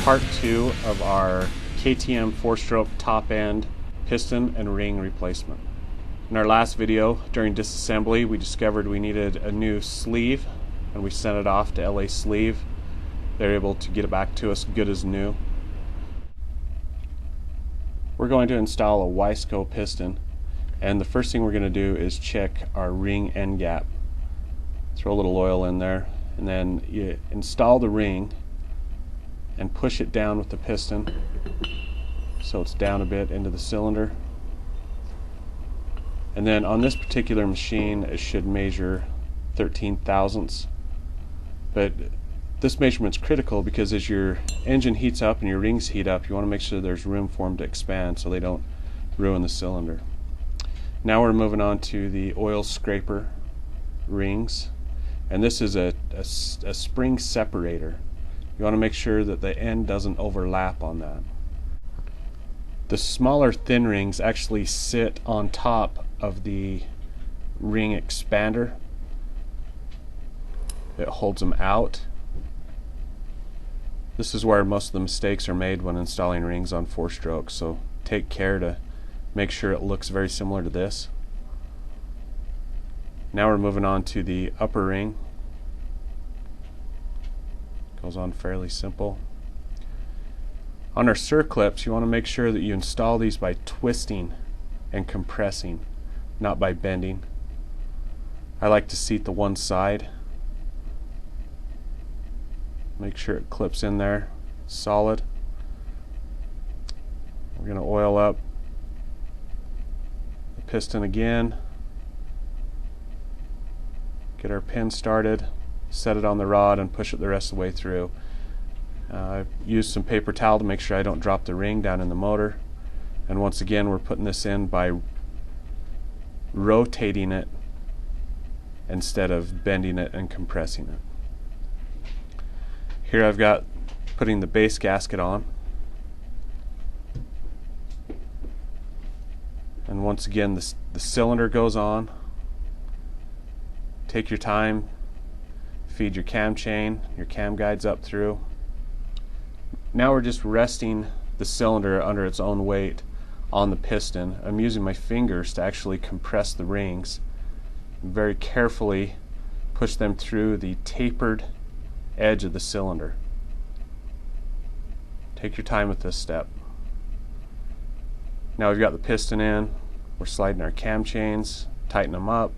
part 2 of our KTM 4-stroke top end piston and ring replacement. In our last video, during disassembly, we discovered we needed a new sleeve, and we sent it off to LA Sleeve. They're able to get it back to us good as new. We're going to install a Wiseco piston, and the first thing we're going to do is check our ring end gap. Throw a little oil in there, and then you install the ring and push it down with the piston so it's down a bit into the cylinder. And then on this particular machine it should measure 13 thousandths, but this measurement's critical because as your engine heats up and your rings heat up, you want to make sure there's room for them to expand so they don't ruin the cylinder. Now we're moving on to the oil scraper rings, and this is a spring separator. You want to make sure that the end doesn't overlap on that. The smaller thin rings actually sit on top of the ring expander. It holds them out. This is where most of the mistakes are made when installing rings on 4-strokes, so take care to make sure it looks very similar to this. Now we're moving on to the upper ring. Goes on fairly simple. On our circlips, you want to make sure that you install these by twisting and compressing, not by bending. I like to seat the one side. Make sure it clips in there solid. We're going to oil up the piston again. Get our pin started. Set it on the rod and push it the rest of the way through. I've used some paper towel to make sure I don't drop the ring down in the motor. And once again, we're putting this in by rotating it instead of bending it and compressing it. Here I've got putting the base gasket on. And once again, the cylinder goes on. Take your time. Feed your cam chain, your cam guides up through. Now we're just resting the cylinder under its own weight on the piston. I'm using my fingers to actually compress the rings. Very carefully push them through the tapered edge of the cylinder. Take your time with this step. Now we've got the piston in. We're sliding our cam chains, tighten them up.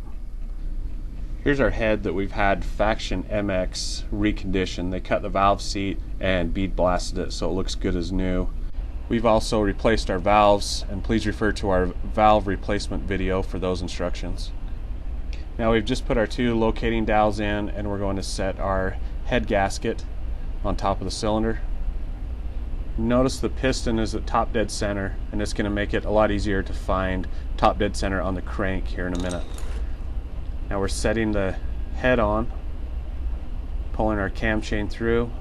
Here's our head that we've had Faction MX reconditioned. They cut the valve seat and bead blasted it so it looks good as new. We've also replaced our valves, and please refer to our valve replacement video for those instructions. Now we've just put our 2 locating dowels in, and we're going to set our head gasket on top of the cylinder. Notice the piston is at top dead center, and it's going to make it a lot easier to find top dead center on the crank here in a minute. Now we're setting the head on, pulling our cam chain through.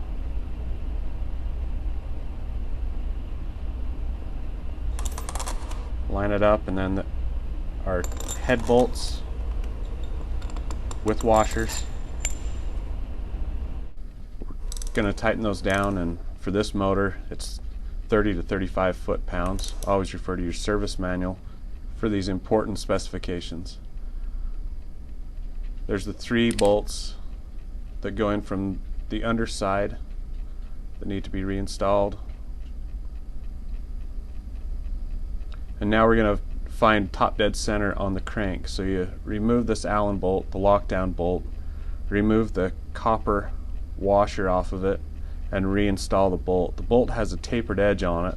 Line it up, and then our head bolts with washers. We're going to tighten those down, and for this motor it's 30 to 35 foot-pounds. Always refer to your service manual for these important specifications. There's the 3 bolts that go in from the underside that need to be reinstalled. And now we're going to find top dead center on the crank. So you remove this Allen bolt, the lockdown bolt, remove the copper washer off of it, and reinstall the bolt. The bolt has a tapered edge on it,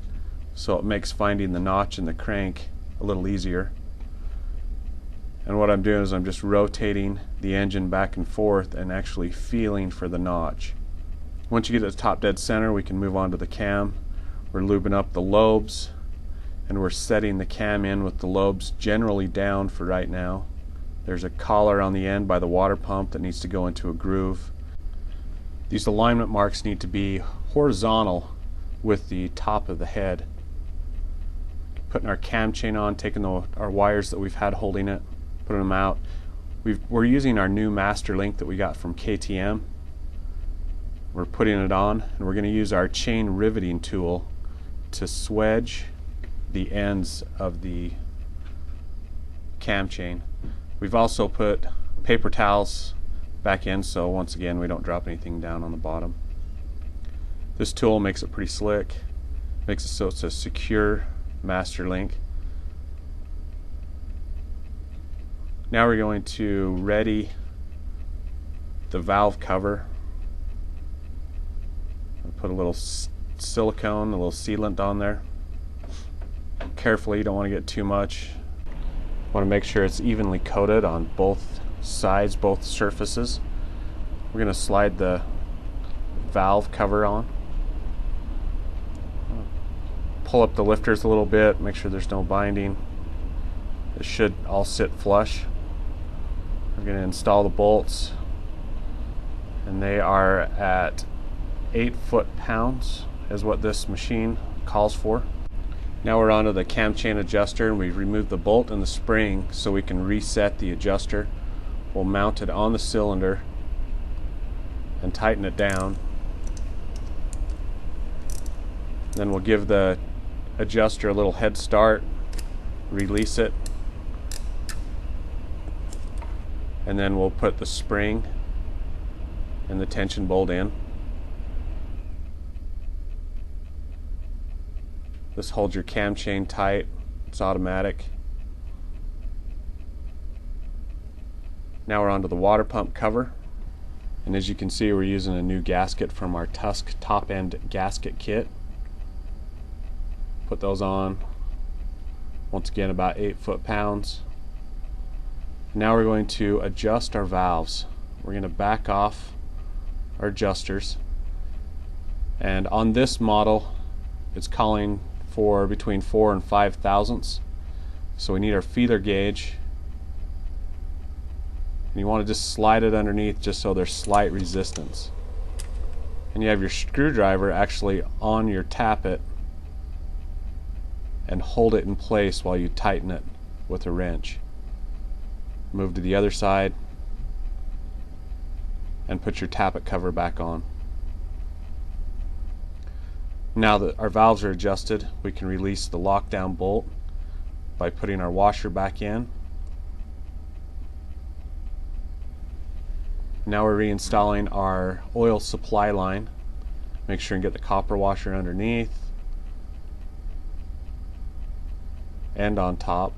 so it makes finding the notch in the crank a little easier. And what I'm doing is I'm just rotating the engine back and forth and actually feeling for the notch. Once you get to the top dead center, we can move on to the cam. We're lubing up the lobes, and we're setting the cam in with the lobes generally down for right now. There's a collar on the end by the water pump that needs to go into a groove. These alignment marks need to be horizontal with the top of the head. Putting our cam chain on, taking our wires that we've had holding it, putting them out. We're using our new master link that we got from KTM. We're putting it on, and we're going to use our chain riveting tool to swedge the ends of the cam chain. We've also put paper towels back in, so once again we don't drop anything down on the bottom. This tool makes it pretty slick, makes it so it's a secure master link. Now we're going to ready the valve cover. I'll put a little silicone, a little sealant on there. Carefully, you don't want to get too much. Want to make sure it's evenly coated on both sides, both surfaces. We're going to slide the valve cover on. Pull up the lifters a little bit, make sure there's no binding. It should all sit flush. We're going to install the bolts, and they are at 8 foot-pounds is what this machine calls for. Now we're onto the cam chain adjuster, and we've removed the bolt and the spring so we can reset the adjuster. We'll mount it on the cylinder and tighten it down. Then we'll give the adjuster a little head start, release it, and then we'll put the spring and the tension bolt in. This holds your cam chain tight. It's automatic. Now we're onto the water pump cover, and as you can see, we're using a new gasket from our Tusk top end gasket kit. Put those on, once again about 8 foot-pounds. Now we're going to adjust our valves. We're going to back off our adjusters, and on this model it's calling for between 4 and 5 thousandths. So we need our feeler gauge, and you want to just slide it underneath just so there's slight resistance. And you have your screwdriver actually on your tappet, and hold it in place while you tighten it with a wrench. Move to the other side and put your tappet cover back on. Now that our valves are adjusted, we can release the lockdown bolt by putting our washer back in. Now we're reinstalling our oil supply line. Make sure and get the copper washer underneath and on top.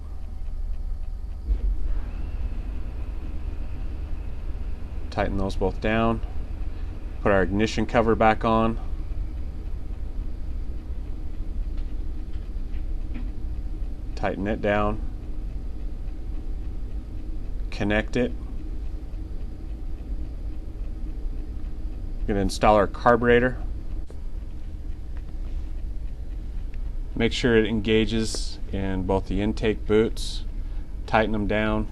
Tighten those both down. Put our ignition cover back on. Tighten it down. Connect it. We're going to install our carburetor. Make sure it engages in both the intake boots. Tighten them down.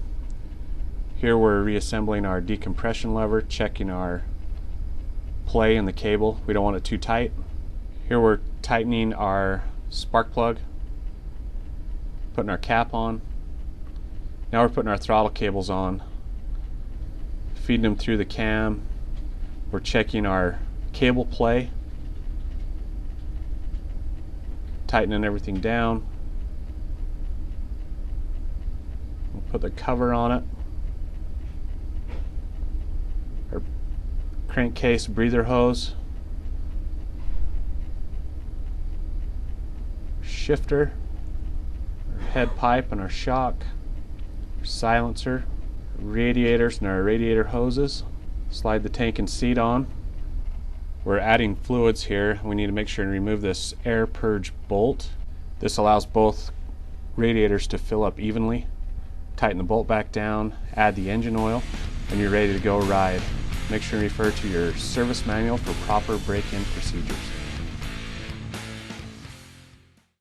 Here we're reassembling our decompression lever, checking our play in the cable. We don't want it too tight. Here we're tightening our spark plug, putting our cap on. Now we're putting our throttle cables on, feeding them through the cam. We're checking our cable play, tightening everything down. We'll put the cover on it. Our crankcase breather hose, shifter, our head pipe and our shock, our silencer, radiators and our radiator hoses. Slide the tank and seat on. We're adding fluids here. We need to make sure and remove this air purge bolt. This allows both radiators to fill up evenly. Tighten the bolt back down, add the engine oil, and you're ready to go ride. Make sure and refer to your service manual for proper break-in procedures.